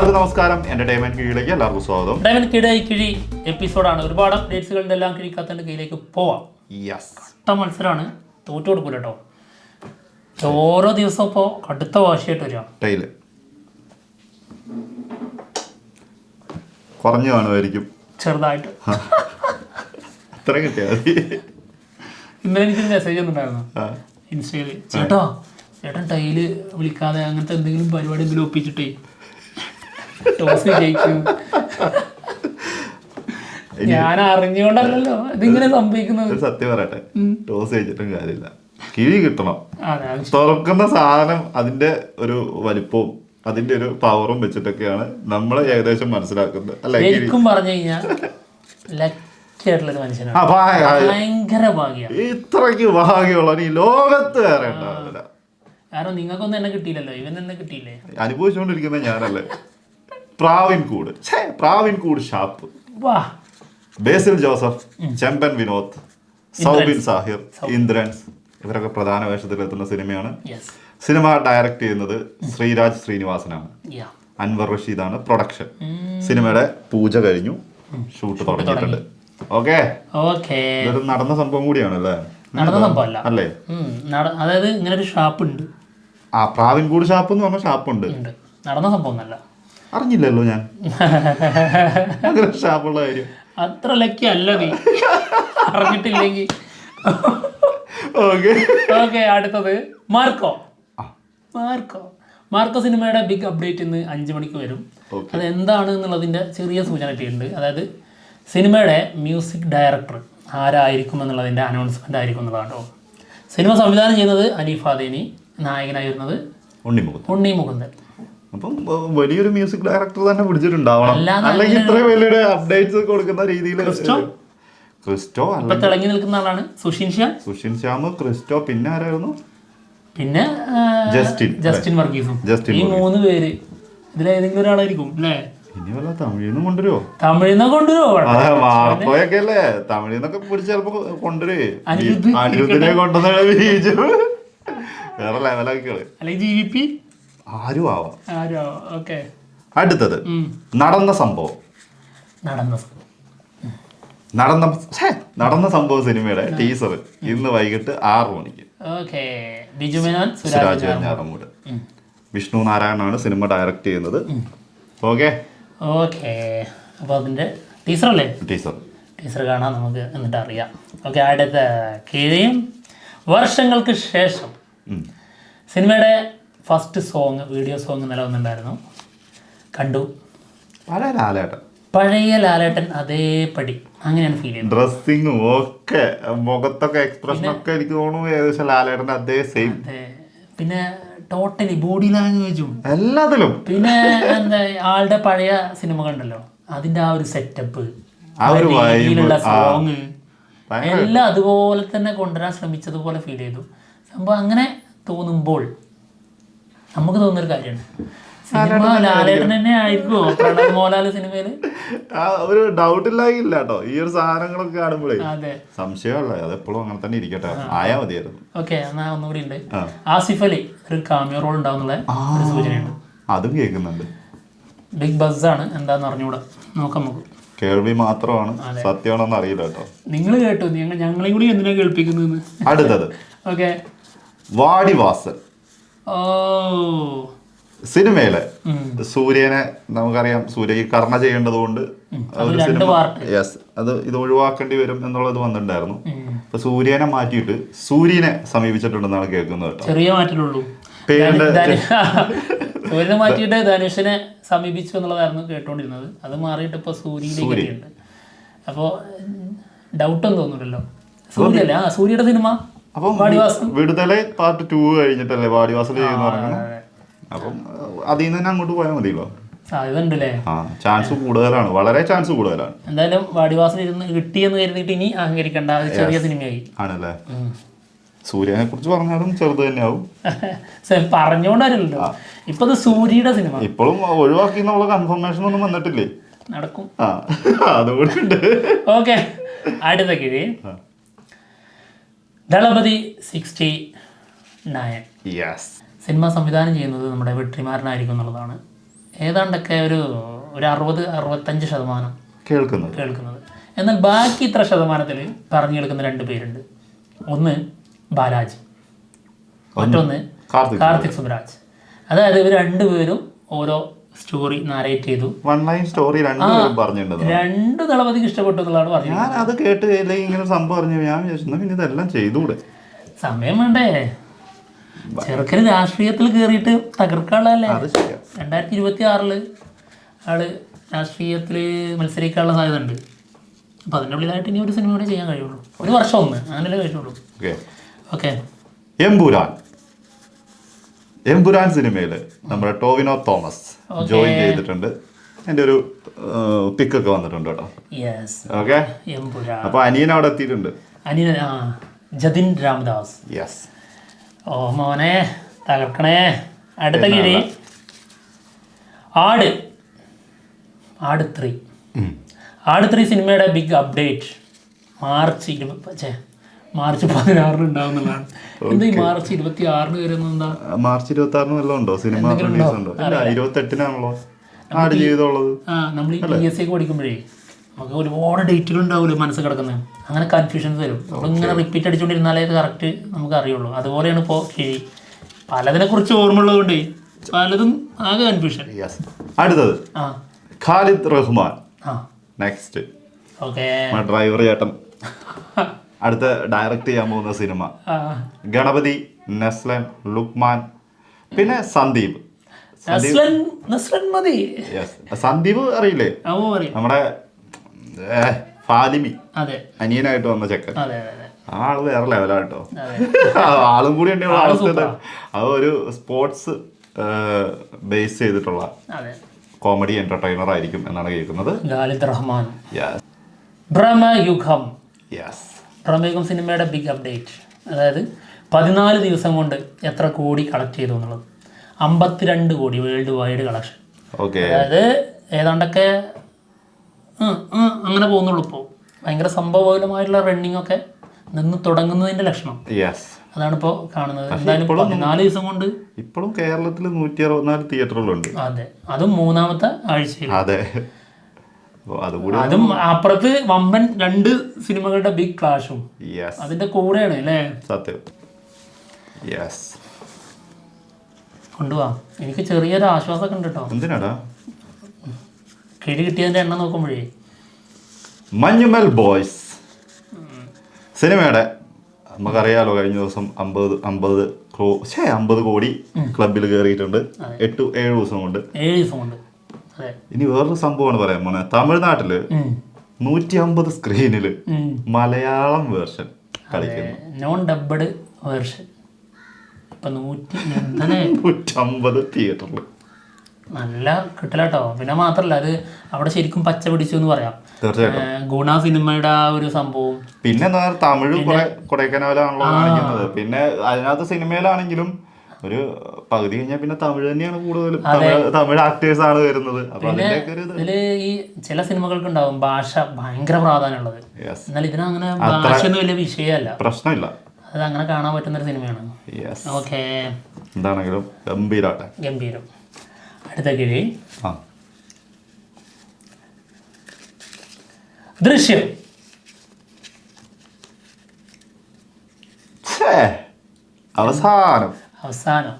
എല്ലാവർക്കും നമസ്കാരം. എന്റർടൈൻമെന്റ് കീഴിലേക്ക് എല്ലാവർക്കും സ്വാഗതം. എന്റർടൈൻമെന്റ് കിഴി എപ്പിസോഡാണ്. ഒരുപാട് അപ്ഡേറ്റ്സുകളുടെ എല്ലാം കിഴിക്കാത്തതിന്റെ കീഴിലേക്ക് പോവാം. കട്ട മത്സരമാണ്, തോറ്റു കൊടുക്കൂല കേട്ടോ. ഓരോ ദിവസവും ഇപ്പോൾ കടുത്ത വാശിയായിട്ട് വരിക. ടൈല് കുറഞ്ഞു കാണുമായിരിക്കും ചെറുതായിട്ട്. അത്ര കിട്ടിയാൽ മതി. ഇന്നലെ എനിക്കൊരു മെസ്സേജ് ഒന്നുണ്ടായിരുന്നു ഇൻസ്റ്റയിൽ. ചേട്ടൻ ടൈല് വിളിക്കാതെ അങ്ങനത്തെ എന്തെങ്കിലും പരിപാടി എന്തെങ്കിലും ഒപ്പിച്ചിട്ടേ ടോസ് ജയിക്കും. ഞാൻ അറിഞ്ഞുകൊണ്ടല്ലോ ഇതിങ്ങനെ സംഭവിക്കുന്നത്. സത്യം പറയട്ടെ, ടോസ് ജയിച്ചിട്ടും കാര്യമില്ല, കിഴി കിട്ടണം. തുറക്കുന്ന സാധനം അതിന്റെ ഒരു വലിപ്പവും അതിന്റെ ഒരു പവറും വെച്ചിട്ടൊക്കെയാണ് നമ്മൾ ഏകദേശം മനസ്സിലാക്കുന്നത്. ശരിക്കും പറഞ്ഞു കഴിഞ്ഞാൽ ലക്കിയായിട്ടുള്ളൊരു മനുഷ്യനാണ്. ഭയങ്കര ഭാഗ്യം. ഇത്രയ്ക്ക് ഭാഗ്യമുള്ള ഈ ലോകത്ത് വേറെ ഉണ്ടാവില്ല. കാരണം നിങ്ങൾക്കൊന്നും എന്നെ കിട്ടിയില്ലല്ലോ, ഇവൻ എന്നെ കിട്ടിയില്ലേ. അനുഭവിച്ചുകൊണ്ടിരിക്കുന്ന ഞാനല്ലേ. പ്രാവിൻകൂട് ഷാപ്പ്, ബേസിൽ ജോസഫ്, ചെമ്പൻ വിനോദ്, സൗബിൻ സാഹിർ, ഇന്ദ്രൻസ് ഇവരൊക്കെ പ്രധാന വേഷത്തിലെത്തുന്ന സിനിമയാണ്. സിനിമ ഡയറക്റ്റ് ചെയ്യുന്നത് ശ്രീരാജ് ശ്രീനിവാസനാണ്. അൻവർ റഷീദാണ് പ്രൊഡക്ഷൻ. സിനിമയുടെ പൂജ കഴിഞ്ഞു, ഷൂട്ട് തുടങ്ങിയിട്ടുണ്ട്. ഓക്കെ, ഇതൊരു നടന്ന സംഭവം കൂടിയാണല്ലേ? നടന്ന സംഭവമല്ല അല്ലേ? അതായത് ഇങ്ങനെ ഒരു ഷാപ്പ് ഉണ്ട്. ആ പ്രാവിൻകൂട് ഷാപ്പ് എന്ന് പറഞ്ഞ ഷാപ്പുണ്ട്. നടന്ന സംഭവം ഒന്നല്ല. അറിഞ്ഞില്ലല്ലോ ഞാൻ ഷാപ്പുള്ള കാര്യം. അത്ര ലക്കി അല്ല നീ അറിഞ്ഞിട്ടില്ലെങ്കിൽ. ഓക്കെ, അടുത്തത് മാർക്കോ. മാർക്കോ സിനിമയുടെ ബിഗ് അപ്ഡേറ്റ് ഇന്ന് 5 മണിക്ക് വരും. അത് എന്താണ് എന്നുള്ളതിൻ്റെ ചെറിയ സൂചന കിട്ടിയിട്ടുണ്ട്. അതായത് സിനിമയുടെ മ്യൂസിക് ഡയറക്ടർ ആരായിരിക്കും എന്നുള്ളതിൻ്റെ അനൗൺസ്മെൻ്റ് ആയിരിക്കും എന്നുള്ളതാണ് കേട്ടോ. സിനിമ സംവിധാനം ചെയ്യുന്നത് അനീഫ് ആദേനി, നായകനായി വരുന്നത് ഉണ്ണി മുകുന്ദൻ. അപ്പം വലിയൊരു മ്യൂസിക് ഡയറക്ടർ തന്നെ പിടിച്ചിട്ടുണ്ടാവണം, അല്ലെങ്കിൽ ഇത്രയും വലിയ അപ്ഡേറ്റ്സ് കൊടുക്കുന്ന രീതിയിൽ. ക്രിസ്റ്റോ തിളങ്ങി നിൽക്കുന്ന ആളാണ് സുഷിൻ ശ്യാം, ക്രിസ്റ്റോ, പിന്നെ ആരായിരുന്നു? പിന്നെ ജസ്റ്റിൻ വർഗീസും. ഈ 3 പേര് ഇതിലേതെങ്കിലും ഒരാളായിരിക്കും അല്ലേ? ഇനി വല്ല തമിഴിന്ന് കൊണ്ടുവരുമോ? വാർപ്പോയൊക്കെ അല്ലേ, തമിഴിന്നൊക്കെ പിടിച്ച് ചിലപ്പോ കൊണ്ടുവരുവേ. അനിരുദ്ധിനെ കൊണ്ടുവന്ന ബീജു വേറെ ലെവലാക്കികള്, അല്ലെങ്കിൽ ആരും ആവാം. ഓക്കെ, അടുത്തത് നടന്ന സംഭവം സിനിമയുടെ ടീസർ ഇന്ന് വൈകിട്ട് 6 മണിക്ക്. സുരാജ് വെഞ്ഞാറമൂട്, വിഷ്ണു നാരായണനാണ് സിനിമ ഡയറക്റ്റ് ചെയ്യുന്നത്. ഓക്കെ, അപ്പോൾ അതിൻ്റെ ടീസർ കാണാം നമുക്ക്, എന്നിട്ട് അറിയാം. ഓക്കെ, അടുത്ത കിഴിയും വർഷങ്ങൾക്ക് ശേഷം സിനിമയുടെ ഫസ്റ്റ് സോങ്, വീഡിയോ സോങ് ഇന്നലെ വന്നിട്ടുണ്ടായിരുന്നു, കണ്ടു. പഴയ ലാലേട്ടൻ അതേപടി അങ്ങനെയാണ് ഫീൽ ചെയ്യുന്നത്. ഡ്രസ്സിങ്ങും ഒക്കെ, മുഖത്തൊക്കെ എക്സ്പ്രഷൻ ഒക്കെ എനിക്ക് തോന്നുന്നു ഏകദേശം ലാലേട്ടൻ്റെ അതേ സെയിം. പിന്നെ ടോട്ടലി ബോഡി ലാംഗ്വേജും എല്ലാത്തിലും. പിന്നെ എന്താ ആളുടെ പഴയ സിനിമകൾ ഉണ്ടല്ലോ, അതിന്റെ ആ ഒരു സെറ്റപ്പ്, സോങ് എല്ലാം അതുപോലെ തന്നെ കൊണ്ടുവരാൻ ശ്രമിച്ചതുപോലെ ഫീൽ ചെയ്തു. സംഭവം അങ്ങനെ തോന്നുമ്പോൾ നമുക്ക് തോന്നുന്നൊരു കാര്യമാണ്, സിനിമ ലാലേട്ടൻ തന്നെ ആയിരിക്കുമോ പ്രണവ് മോഹൻലാൽ സിനിമയില്? ഒരു ഡൗട്ട് ഇല്ലായില്ല കേട്ടോ. ഈ ഒരു സാധനങ്ങളൊക്കെ കാണുമ്പോഴേ സംശയമല്ല, അതെപ്പോഴും അങ്ങനെ തന്നെ ഇരിക്കട്ടെ, ആയാ മതിയായിരുന്നു. ഓക്കെ, എന്നാ ഒന്നുകൂടി ഉണ്ട്, ആസിഫ് അലി ഒരു കാമിയോ റോൾ ഉണ്ടാവുന്നുള്ള ഒരു സൂചനയുണ്ട്. അതും കേൾക്കുന്നുണ്ട്. ബിഗ് ബസ്സാണ്, എന്താന്ന് അറിഞ്ഞൂടാ, നോക്കാം നമുക്ക്. കേൾവി മാത്രമാണ്, സത്യമാണെന്ന് അറിയില്ല കേട്ടോ. നിങ്ങൾ കേട്ടോ, ഞങ്ങളെയും കൂടി എന്തിനാ കേൾപ്പിക്കുന്നത്? അടുത്തത് ഓക്കെ, വാടിവാസൽ സിനിമയിലെ സൂര്യനെ നമുക്കറിയാം, സൂര്യക്ക് കർണ ചെയ്യേണ്ടത് കൊണ്ട് ഒരു സിനിമ ഇത് ഒഴിവാക്കേണ്ടി വരും എന്നുള്ളത് വന്നിട്ടുണ്ടായിരുന്നു. അപ്പൊ സൂര്യനെ മാറ്റിയിട്ട് സൂര്യനെ സമീപിച്ചിട്ടുണ്ടെന്നാണ് കേൾക്കുന്നത് കേട്ടോ. ചെറിയ മാറ്റലുള്ളൂ, സൂര്യനെ മാറ്റിയിട്ട് ധനുഷിനെ സമീപിച്ചു എന്നുള്ളതായിരുന്നു കേട്ടോണ്ടിരുന്നത്. അത് മാറിയിട്ട് ഇപ്പൊ സൂര്യയിലേക്കുണ്ട്. അപ്പോ ഡൗട്ടൊന്നും തോന്നുന്നില്ലല്ലോ, സൂര്യല്ലേ? സൂര്യയുടെ സിനിമ അപ്പം വിടുതല പാർട്ട് 2 കഴിഞ്ഞിട്ടല്ലേ വാടിവാസൽ ചെയ്യുന്ന പറയുന്നത്. അപ്പം അതിൽ നിന്ന് തന്നെ അങ്ങോട്ട് പോയാൽ മതിയല്ലോ. ചാൻസ് കൂടുതലാണ്, വളരെ ചാൻസ് കൂടുതലാണ്. എന്തായാലും വാടിവാസൽ ഇരുന്ന് കിട്ടിയെന്ന് കരുതിയിട്ട് ഇനി അഹങ്കരിക്കണ്ട, ചെറിയ സിനിമയായി ആണല്ലേ. സൂര്യനെ കുറിച്ച് പറഞ്ഞാലും ചെറുത് തന്നെയാവും. പറഞ്ഞോണ്ടല്ലോ ഇപ്പൊ സൂര്യയുടെ സിനിമ ഇപ്പോഴും ഒഴിവാക്കി എന്നുള്ള കൺഫർമേഷൻ ഒന്നും വന്നിട്ടില്ലേ? നടക്കും, അതുകൊണ്ട്. ഓക്കെ, അടുത്ത കിഴി ദളപതി 69. സിനിമ സംവിധാനം ചെയ്യുന്നത് നമ്മുടെ വെട്രിമാരനായിരിക്കും എന്നുള്ളതാണ് ഏതാണ്ടൊക്കെ ഒരു 60-65% കേൾക്കുന്നത്. എന്നാൽ ബാക്കി ഇത്ര ശതമാനത്തിൽ പറഞ്ഞു കേൾക്കുന്ന 2 പേരുണ്ട്. ഒന്ന് ബാലാജി, മറ്റൊന്ന് കാർത്തിക് സുബ്രാജ്. അതായത് ഇവർ 2 പേരും ഓരോ സ്റ്റോറി നാരേറ്റ് ചെയ്തു. വൺ ലൈൻ സ്റ്റോറി രണ്ടുപേരും പറഞ്ഞിട്ടുണ്ട്. 2 ദളപതിക്ക് ഇഷ്ടപ്പെട്ടു എന്നുള്ളതാണ് പറഞ്ഞത്. ഞാൻ അത് കേട്ട് ഇങ്ങനെ സംഭവം പറഞ്ഞു. ഞാൻ വിചാരിച്ചു പിന്നെ ഇതെല്ലാം ചെയ്തുകൂടെ, സമയം വേണ്ടേ? ചെറുക്കന് രാഷ്ട്രീയത്തിൽ കയറിയിട്ട് തകർക്കാനുള്ളതല്ലേ. 2026 ആള് രാഷ്ട്രീയത്തിൽ മത്സരിക്കാനുള്ള സാധ്യത ഉണ്ട്. അപ്പം അതിൻ്റെ ഉള്ളിലായിട്ട് ഇനി ഒരു സിനിമ കൂടെ ചെയ്യാൻ കഴിയുള്ളൂ. 1 വർഷം അങ്ങനെയല്ലേ കഴിയുള്ളൂ. ഓക്കെ. എമ്പുരാൻ സിനിമയിൽ നമ്മുടെ ടോവിനോ തോമസ് ജോയിൻ ചെയ്തിട്ടുണ്ട്. എൻ്റെ ഒരു പിക്കൊക്കെ വന്നിട്ടുണ്ട് കേട്ടോ. ഓക്കെ. അപ്പൊ അനിയൻ അവിടെ എത്തിയിട്ടുണ്ട്. ജതിൻ രാംദാസ്. യെസ്. ഓ മോനെ തകർക്കണേ. അടുത്ത കിഴി ആട് 3. ആട് 3 സിനിമയുടെ ബിഗ് അപ്ഡേറ്റ് മാർച്ച് 16 ഉണ്ടാവുന്നതാണ്. എന്താ ഈ മാർച്ച് 26 വരുന്നത്? എന്താ മാർച്ച് 26 വല്ലതും ഉണ്ടോ? സിനിമ റിലീസ് ഉണ്ടോ? 28-നാണല്ലോ ആട് ജീവിതമുള്ളത്. നമ്മൾ ഈ PSC ഒക്കെ പഠിക്കുമ്പോഴേ നമുക്ക് ഒരുപാട് ഡേറ്റുകൾ ഉണ്ടാവുമല്ലോ മനസ്സിൽ കിടക്കുന്നത്. അങ്ങനെ കൺഫ്യൂഷൻസ് വരും. നമ്മളിങ്ങനെ റിപ്പീറ്റ് അടിച്ചുകൊണ്ടിരുന്നാലേ ഇത് കറക്റ്റ് നമുക്ക് അറിയുള്ളൂ. അതുപോലെയാണ് ഇപ്പോൾ കിഴി. പലതിനെ കുറിച്ച് ഓർമ്മ ഉള്ളതുകൊണ്ട് പലതും ആകെ കൺഫ്യൂഷൻ. അടുത്തത് Khalid Rahman. Next okay. Driver ചേട്ടൻ അടുത്ത ഡയറക്റ്റ് ചെയ്യാൻ പോകുന്ന സിനിമ ഗണപതി, നസ്ലൻ, ലുക്മാൻ, പിന്നെ സന്ദീപ്. സന്ദീപ് അറിയില്ലേ? നമ്മുടെ ഫാലിമി അനിയനായിട്ട് വന്ന ചെക്കൻ. ആള് വേറെ ലെവലാട്ടോ. ആളും കൂടി ഉണ്ടെങ്കിൽ അവസ്ഥ അത് ഒരു സ്പോർട്സ് ബേസ് ചെയ്തിട്ടുള്ള കോമഡി എന്റർടൈനർ ആയിരിക്കും എന്നാണ് കേൾക്കുന്നത്. പ്രമേഹം സിനിമയുടെ ബിഗ് അപ്ഡേറ്റ്. അതായത് 14 ദിവസം കൊണ്ട് എത്ര കോടി കളക്ട് ചെയ്തു എന്നുള്ളത്. 52 കോടി വേൾഡ് വൈഡ് കളക്ഷൻ. അതായത് ഏതാണ്ടൊക്കെ അങ്ങനെ പോകുന്നുള്ളൂ. ഇപ്പോൾ ഭയങ്കര സംഭവബഹുലമായിട്ടുള്ള റണ്ണിങ് ഒക്കെ നിന്ന് തുടങ്ങുന്നതിന്റെ ലക്ഷണം. അതാണ് ഇപ്പോൾ കാണുന്നത്. എന്തായാലും 14 ദിവസം കൊണ്ട് ഇപ്പോഴും കേരളത്തിൽ 164 തിയേറ്ററുകളുണ്ട്. അതെ, അതും 3ാമത്തെ ആഴ്ചയിൽ. അതെ, അതും അപ്പുറത്ത് വമ്പൻ 2 സിനിമകളുടെ ബിഗ് ക്ലാഷും അതിന്റെ കൂടെയാണ് അല്ലേ? സത്യം. കൊണ്ടുപോവാ. എനിക്ക് ചെറിയൊരു ആശ്വാസമൊക്കെ ഉണ്ട് കേട്ടോ. എന്തിനാടാ? കിഴി കിട്ടിയതിന്റെ എണ്ണം നോക്കുമ്പോഴേ മഞ്ഞുമൽ ബോയ്സ് സിനിമയുടെ നമുക്കറിയാലോ കഴിഞ്ഞ ദിവസം 50 കോടി ക്ലബിൽ കയറിയിട്ടുണ്ട്. 7 ദിവസം കൊണ്ട്. ഇനി വേറൊരു സംഭവമാണ് പറയാൻ പോണേ. തമിഴ്നാട്ടില് 150 സ്ക്രീനില് മലയാളം വേർഷൻ കളിക്കുന്നു. നോൺ ഡബ്ബഡ് വേർഷൻ 150 തിയേറ്ററില്. നല്ല കിട്ടലാട്ടോ. പിന്നെ മാത്രല്ല അത് അവിടെ ശരിക്കും പച്ച പിടിച്ചു എന്ന് പറയാം. ഗുണ സിനിമയുടെ ആ ഒരു സംഭവം. പിന്നെ തമിഴ് കൊടൈക്കനാലാണല്ലോ കാണിക്കുന്നത്. പിന്നെ അതിനകത്ത് സിനിമയിലാണെങ്കിലും ഒരു പകുതി കഴിഞ്ഞാൽ പിന്നെ തമിഴ് തന്നെയാണ് കൂടുതലും. തമിഴ് ആക്ടേഴ്സ് ആണ് വരുന്നത്. ഇതില് ഈ ചില സിനിമകൾക്ക് ഉണ്ടാവും ഭാഷ ഭയങ്കര പ്രാധാന്യമുള്ളത്. എന്നാൽ ഇതിനങ്ങനെ ഭാഷയൊന്നും വലിയ വിഷയമല്ല, പ്രശ്നമില്ല. അത് അങ്ങനെ കാണാൻ പറ്റുന്ന ഒരു സിനിമയാണ്. ഓക്കെ. എന്താണെങ്കിലും ഗംഭീരം. അടുത്ത കിഴി ദൃശ്യം. അവസാനം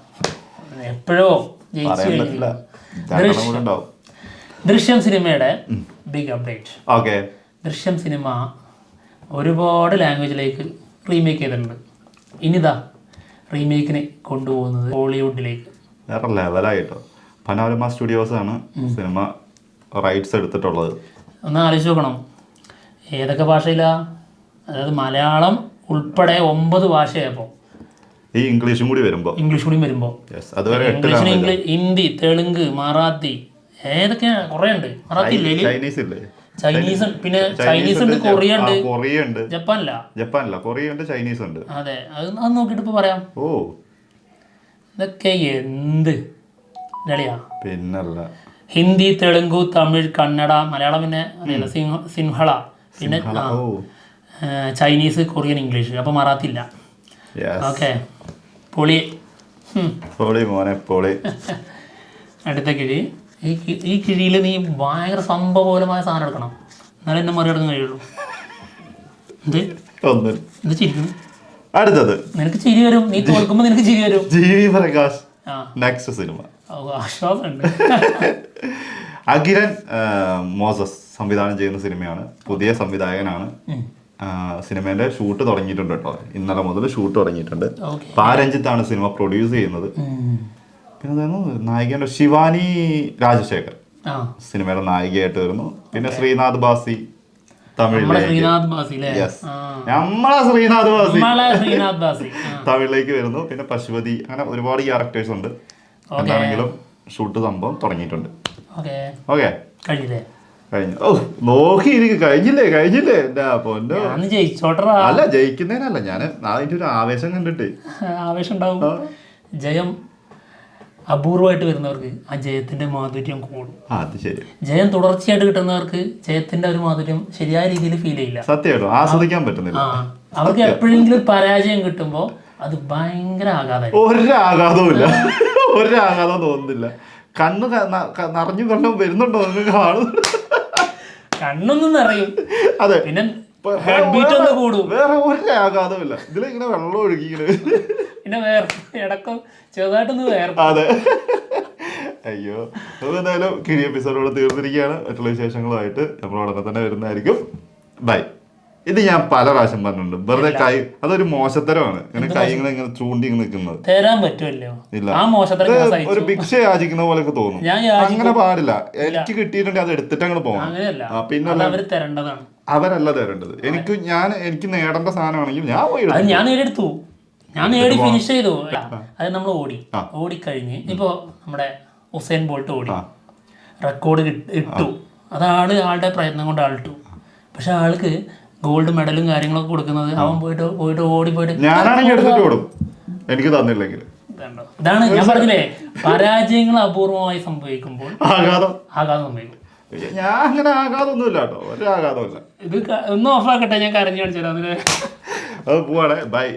എപ്പോഴോ ജയിച്ചു. ദൃശ്യം സിനിമയുടെ ബിഗ് അപ്ഡേറ്റ്. ദൃശ്യം സിനിമ ഒരുപാട് ലാംഗ്വേജിലേക്ക് റീമേക്ക് ചെയ്തിട്ടുണ്ട്. ഇനിതാ റീമേക്കിനെ കൊണ്ടുപോകുന്നത് ഹോളിവുഡിലേക്ക്. വേറെ ലെവലായിട്ടോ. പനോരമ സ്റ്റുഡിയോസ് ആണ് സിനിമ റൈറ്റ്സ് എടുത്തിട്ടുള്ളത്. ഒന്ന് ആലോചിച്ച് നോക്കണം ഏതൊക്കെ ഭാഷയിലാ. അതായത് മലയാളം ഉൾപ്പെടെ 9 ഭാഷയായപ്പോൾ ഈ ഇംഗ്ലീഷും കൂടി വരുമ്പോൾ ഹിന്ദി, തെലുങ്ക്, മറാത്തി, ഏതൊക്കെയാ കുറേ ഉണ്ട്. മറാത്തി ഇല്ലേ? ചൈനീസ്, പിന്നെ ചൈനീസ് ഉണ്ട്, കൊറിയ ഉണ്ട്, ജപ്പാനില്ല കൊറിയ ഉണ്ട്, ചൈനീസ് ഉണ്ട്. അതെ, അത് നോക്കിയിട്ട് ഇപ്പൊ പറയാം. ഇതൊക്കെ എന്ത് കളിയാ. പിന്നല്ല ഹിന്ദി, തെലുങ്ക്, തമിഴ്, കന്നഡ, മലയാളം, പിന്നെ അറിയില്ല സിൻഹള, പിന്നെ ചൈനീസ്, കൊറിയൻ, ഇംഗ്ലീഷ്. അപ്പൊ മറാത്തി ഇല്ല. ഓക്കെ, പൊളി. മോനെ പൊളി. അടുത്ത കിഴി ഈ കിഴിയിൽ നീ ഭയങ്കര സംഭവപരമായ സാധനം എടുക്കണം, എന്നാലും എന്നെ മറികടക്കാൻ കഴിയുള്ളൂ. എന്ത് ചിരിക്കുന്നു? അടുത്തത് നിനക്ക് ചിരി വരും, നീ തോൽക്കുമ്പോ നിനക്ക് ചിരി വരും. GV Prakash next cinema. ആശ്വാസമുണ്ട്. അഖിരൻ മോസസ് സംവിധാനം ചെയ്യുന്ന സിനിമയാണ്. പുതിയ സംവിധായകനാണ്. സിനിമേന്റെ ഷൂട്ട് തുടങ്ങിയിട്ടുണ്ട് കേട്ടോ. ഇന്നലെ മുതൽ ഷൂട്ട് തുടങ്ങിയിട്ടുണ്ട്. പാരഞ്ജിത്താണ് സിനിമ പ്രൊഡ്യൂസ് ചെയ്യുന്നത്. പിന്നെ നായികയുടെ ശിവാനി രാജശേഖർ സിനിമയുടെ നായികയായിട്ട് വരുന്നു. പിന്നെ ശ്രീനാഥ് ബാസി തമിഴിലേക്ക് തമിഴിലേക്ക് വരുന്നു. പിന്നെ പശുപതി, അങ്ങനെ ഒരുപാട് ക്യാരക്ടേഴ്സ് ഉണ്ട്. എന്താണെങ്കിലും ഷൂട്ട് സംഭവം തുടങ്ങിയിട്ടുണ്ട്. ഓക്കെ കഴിഞ്ഞു. ഓ നോക്കി എനിക്ക് കഴിഞ്ഞില്ലേ എന്റെ പൊന്നോ. അല്ല ജയിക്കുന്നതിനല്ല, ഞാൻ അതിന്റെ ഒരു ആവേശം കണ്ടിട്ട്. ആവേശം ഉണ്ടാവും. ജയം അപൂർവമായിട്ട് വരുന്നവർക്ക് ആ ജയത്തിന്റെ മാധുര്യം കൂടും. അത് ശരി. ജയം തുടർച്ചയായിട്ട് കിട്ടുന്നവർക്ക് ജയത്തിന്റെ ഒരു മാധുര്യം ശരിയായ രീതിയിൽ ഫീൽ ചെയ്യില്ല. സത്യമായിട്ടും ആസ്വദിക്കാൻ പറ്റുന്നില്ല. അവർക്ക് എപ്പോഴെങ്കിലും പരാജയം കിട്ടുമ്പോ അത് ഭയങ്കര ആഘാതം. ഒരാഘാതവും ഇല്ല, ഒരാഘാതവും തോന്നുന്നില്ല. കണ്ണ് നിറഞ്ഞു കൊണ്ടും വരുന്നുണ്ടോ നിങ്ങൾക്ക്? കാണുന്നു, കണ്ണൊന്നും നിറയും. അതെ, പിന്നെ വേറെ ഒരാഘാതവും ഇല്ല. ഇതിലിങ്ങനെ വെള്ളം ഒഴുകിങ്ങനെ പിന്നെ വേറെ ഇടക്കം ചെറുതായിട്ടൊന്ന് വേറെ. അതെ. അയ്യോ, അപ്പോൾ എന്തായാലും കിഴി എപ്പിസോഡോടെ തീർന്നിരിക്കുകയാണ്. മറ്റുള്ള വിശേഷങ്ങളുമായിട്ട് നമ്മളോടൊപ്പം തന്നെ വരുന്നതായിരിക്കും. ബൈ. ഇത് ഞാൻ പല പ്രാവശ്യം പറഞ്ഞിട്ടുണ്ട്, വെറുതെ കൈ, അതൊരു മോശത്തരമാണ്. ഇങ്ങനെ കൈ ഇങ്ങനെ ചൂണ്ടി നിൽക്കുന്നത് തരാൻ പറ്റുമല്ലോ. ഇല്ല, ഒരു ഭിക്ഷ യാചിക്കുന്ന പോലെയൊക്കെ തോന്നും. അങ്ങനെ പാടില്ല. എനിക്ക് കിട്ടിയിട്ടുണ്ടെങ്കിൽ അത് എടുത്തിട്ട് അങ്ങോട്ട് പോകണം. പിന്നെ അവരല്ല തരേണ്ടത്. എനിക്ക് നേടേണ്ട സാധനമാണെങ്കിൽ ഞാൻ പോയി ഞാൻ നേടിയെടുത്തു, ഞാൻ നേടി ഫിനിഷ് ചെയ്തു. അത് നമ്മൾ ഓടിക്കഴിഞ്ഞ് ഇപ്പോ നമ്മുടെ ഉസൈൻ ബോൾട്ട് ഓടി റെക്കോർഡ് ഇട്ടു. അതാണ് ആളുടെ പ്രയത്നം കൊണ്ട് ആളിട്ടു. പക്ഷെ ആൾക്ക് ഗോൾഡ് മെഡലും കാര്യങ്ങളൊക്കെ കൊടുക്കുന്നത് അവൻ പോയിട്ട് ഓടിപ്പോയിട്ട് എനിക്ക് തന്നില്ലെങ്കിൽ. ഇതാണ് ഞാൻ പറഞ്ഞില്ലേ, പരാജയങ്ങൾ അപൂർവമായി സംഭവിക്കുമ്പോൾ ആഘാതം സംഭവിക്കും. ഞാൻ അങ്ങനെ ആഘാതമൊന്നുമില്ല കേട്ടോ, ഒരു ആഘാതമില്ല. ഇത് ഒന്ന് ഓഫാക്കട്ടെ, ഞാൻ കരഞ്ഞു കാണിച്ചു തരാം. അത് പോവാണേ. ബൈ.